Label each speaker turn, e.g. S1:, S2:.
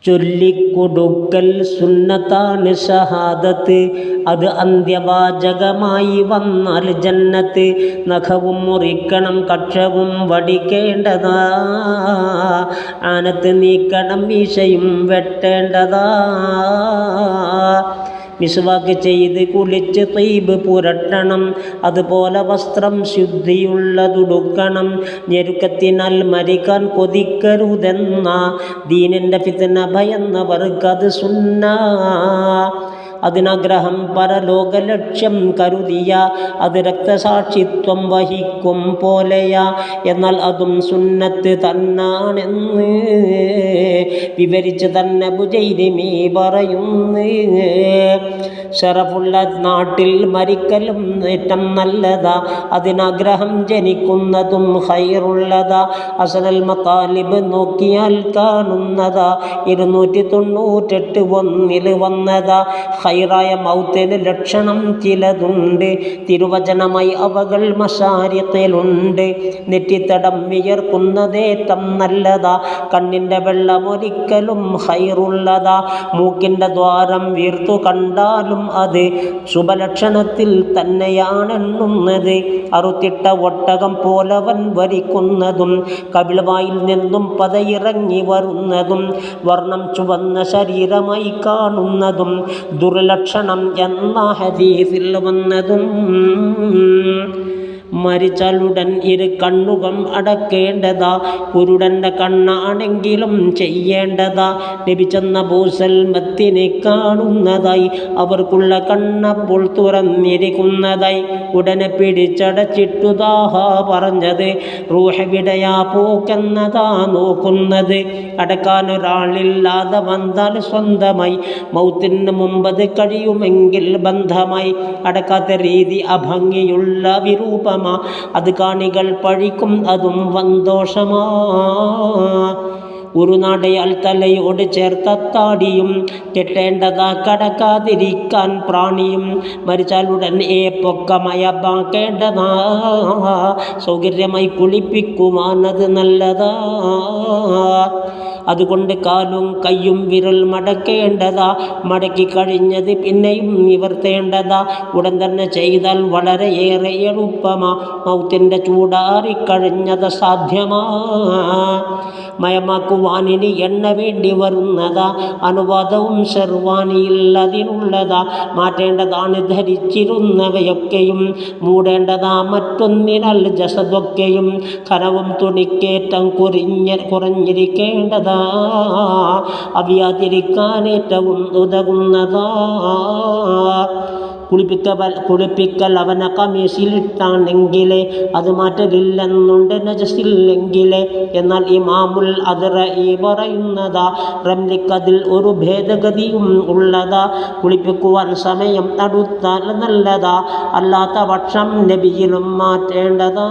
S1: ചൊല്ലിക്കൊടുക്കൽ സുന്നത്താണ് ഷഹാദത്ത്, അത് അന്ത്യവാചകമായി വന്നാൽ ജന്നത്ത്. നഖവും മുറിക്കണം, കക്ഷവും വടിക്കേണ്ടതാ, ആനത്ത് നീക്കണം, മീശയും വെട്ടേണ്ടതാ. മിസ്വാക്ക് ചെയ്ത് കുളിച്ച് ത്വയ്ബ് പുരട്ടണം, അതുപോലെ വസ്ത്രം ശുദ്ധിയുള്ളതുടുക്കണം. ഞെരുക്കത്തിനാൽ മരിക്കാൻ കൊതിക്കരുതെന്ന ദീനിൻ്റെ ഫിത്ന ഭയന്നവർക്കത് സുന്ന. അതിനഗ്രഹം പരലോക ലക്ഷ്യം കരുതിയ അത് രക്തസാക്ഷിത്വം വഹിക്കും പോലെയാ, എന്നാൽ അതും സുന്നത്ത് തന്നാണെന്ന് വിവരിച്ച് തന്നെ ബുജൈരിമി പറയുന്നു. ഷറഫുള്ള നാട്ടിൽ മരിക്കലും ഏറ്റവും നല്ലതാ, അതിനഗ്രഹം ജനിക്കുന്നതും ഖൈറുള്ളതാ. അസനൽ മതാലിബ് നോക്കിയാൽ കാണുന്നതാ, 298 ഒന്നിൽ വന്നതാ. ഖൈറായ മൗത്തിന് ലക്ഷണം ചിലതുണ്ട്, തിരുവചനമായി അവകൾ മശാരിഖിലുണ്ട്. നെറ്റിത്തടം വിയർക്കുന്നതേറ്റം നല്ലതാ, കണ്ണിൻ്റെ വെള്ളമൊരിക്കലും ഖൈറുള്ളതാ. മൂക്കിൻ്റെ ദ്വാരം വീർത്തു കണ്ടാലും അത് ശുഭലക്ഷണത്തിൽ തന്നെയാണെണ്ണുന്നത്. അറുത്തിട്ട ഒട്ടകം പോലവൻ വരിക്കുന്നതും കവിൾവായിൽ നിന്നും പതയിറങ്ങി വരുന്നതും വർണ്ണം ചുവന്ന ശരീരമായി കാണുന്നതും ദുർലക്ഷണം എന്ന ഹദീസിൽ വന്നതും. മരിച്ചാലുടൻ കണ്ണുകം അടക്കേണ്ടതാ, കുരുടൻ്റെ കണ്ണാണെങ്കിലും ചെയ്യേണ്ടതാ. ലഭിച്ചെന്ന ഭൂസൽമത്തിനെ കാണുന്നതായി, അവർക്കുള്ള കണ്ണപ്പോൾ തുറന്നിരിക്കുന്നതായി. ഉടനെ പിടിച്ചടച്ചിട്ടുദാഹ പറഞ്ഞത്, റൂഹെവിടെയാ പോക്കെന്നതാ നോക്കുന്നത്. അടക്കാനൊരാളില്ലാതെ വന്നാൽ സ്വന്തമായി, മൗത്തിന് മുമ്പത് കഴിയുമെങ്കിൽ ബന്ധമായി. അടക്കാത്ത രീതി അഭംഗിയുള്ള വിരൂപം, അത് കാണികൾ പഴിക്കും, അതും വന്തോഷമാ. ഒരു നടയാൽ തലയോട് ചേർത്ത താടിയും കെട്ടേണ്ടതാ, കടക്കാതിരിക്കാൻ പ്രാണിയും. മരിച്ചാലുടൻ പൊക്കമയമാക്കേണ്ടതാ, സൗകര്യമായി കുളിപ്പിക്കുവാനത് നല്ലതാ. അതുകൊണ്ട് കാലും കയ്യും വിരൽ മടക്കേണ്ടതാ, മടക്കി കഴിഞ്ഞത് പിന്നെയും നിവർത്തേണ്ടതാ. ഉടൻ തന്നെ ചെയ്താൽ വളരെയേറെ എളുപ്പമാ, മൗത്തിൻ്റെ ചൂടാറിക്കഴിഞ്ഞത് സാധ്യമാ. മയമാക്കുവാനിനി എണ്ണ വേണ്ടി വരുന്നതാ, അനുവാദവും ഷെർവാനിയിൽ അതിനുള്ളതാ. മാറ്റേണ്ടതാണ് ധരിച്ചിരുന്നവയൊക്കെയും, മൂടേണ്ടതാ മറ്റൊന്നിനാൽ ജസദൊക്കെയും. ഖനവും തുണിക്കേറ്റം കുറഞ്ഞിരിക്കേണ്ടതാ, അവയാതിരിക്കാൻ ഏറ്റവും ഉതകുന്നതാ. കുളിപ്പിക്കൽ അവനെ കമീസിലിട്ടാണെങ്കിലേ അത് മാറ്റലില്ലെന്നുണ്ട് നജസില്ലെങ്കിലേ. എന്നാൽ ഇമാമുൽ അദ്റഈ പറയുന്നതാ, റംലിക്കതിൽ ഒരു ഭേദഗതിയും ഉള്ളതാ. കുളിപ്പിക്കുവാൻ സമയം അടുത്താൽ നല്ലതാ, അല്ലാത്ത പക്ഷം നബിയിലും മാറ്റേണ്ടതാ.